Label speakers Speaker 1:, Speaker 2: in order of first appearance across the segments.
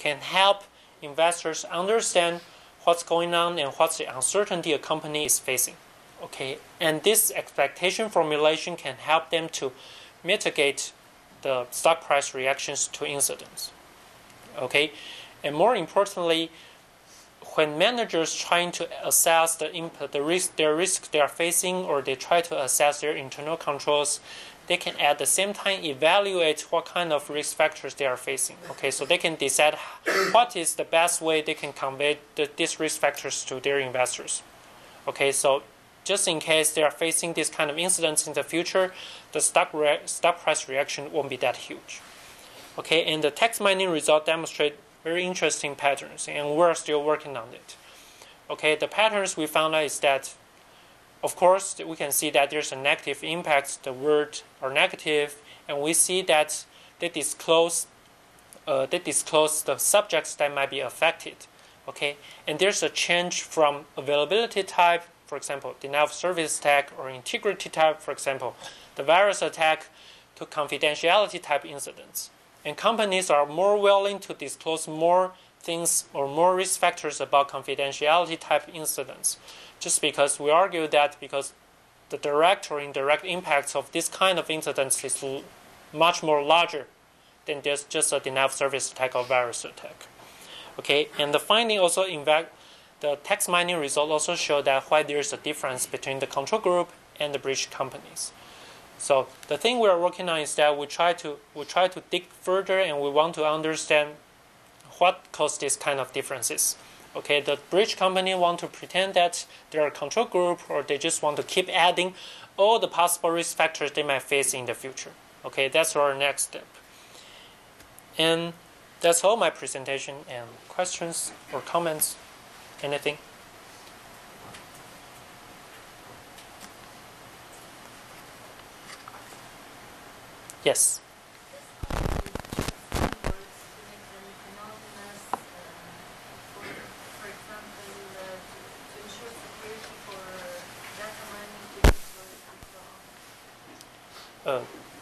Speaker 1: can help investors understand what's going on and what's the uncertainty a company is facing. Okay, and this expectation formulation can help them to mitigate the stock price reactions to incidents. Okay, and more importantly, when managers trying to assess their risk they are facing, or they try to assess their internal controls, they can at the same time evaluate what kind of risk factors they are facing. Okay, so they can decide what is the best way they can convey these risk factors to their investors. Okay, so just in case they are facing this kind of incidents in the future, the stock price reaction won't be that huge. Okay, and the text mining result demonstrate very interesting patterns, and we're still working on it. Okay, the patterns we found out is that, of course, we can see that there's a negative impact. The words are negative, and we see that they disclose the subjects that might be affected. Okay, and there's a change from availability type, for example, denial of service attack, or integrity type, for example, the virus attack, to confidentiality type incidents. And companies are more willing to disclose more things or more risk factors about confidentiality type incidents, just because we argue that because the direct or indirect impacts of this kind of incidents is much more larger than just a denial of service attack or virus attack. Okay, and the finding also, in fact, the text mining result also show that why there is a difference between the control group and the breach companies. So the thing we are working on is that we try to dig further, and we want to understand what caused these kind of differences. Okay, the breach company want to pretend that they're a control group, or they just want to keep adding all the possible risk factors they might face in the future. Okay, that's our next step. And that's all my presentation. And questions or comments? Anything? Yes.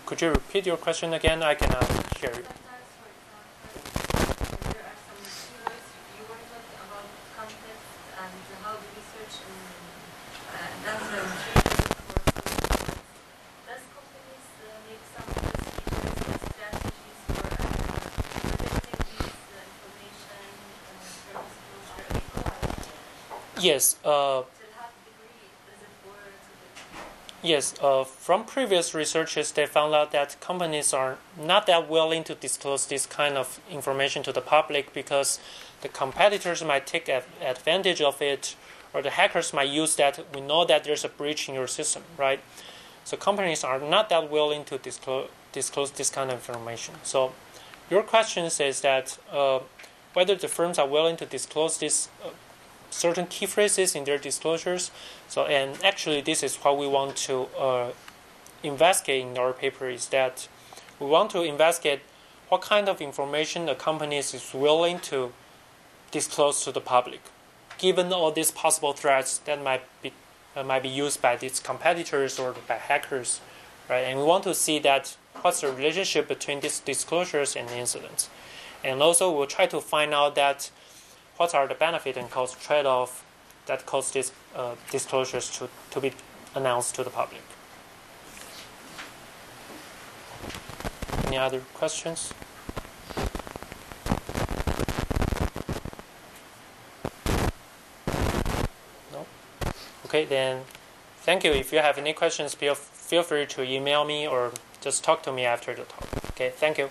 Speaker 1: Could you repeat your question again? I cannot hear you. Yes. Yes. From previous researches, they found out that companies are not that willing to disclose this kind of information to the public because the competitors might take advantage of it, or the hackers might use that. We know that there's a breach in your system, right? So companies are not that willing to disclose this kind of information. So your question says that whether the firms are willing to disclose this certain key phrases in their disclosures. So, and actually this is what we want to investigate in our paper, is that we want to investigate what kind of information a company is willing to disclose to the public, given all these possible threats that might be used by these competitors or by hackers, right? And we want to see that what's the relationship between these disclosures and incidents. And also we'll try to find out that what are the benefit and cost trade-off that cause these disclosures to be announced to the public. Any other questions? No? Okay, then thank you. If you have any questions, feel free to email me or just talk to me after the talk. Okay, thank you.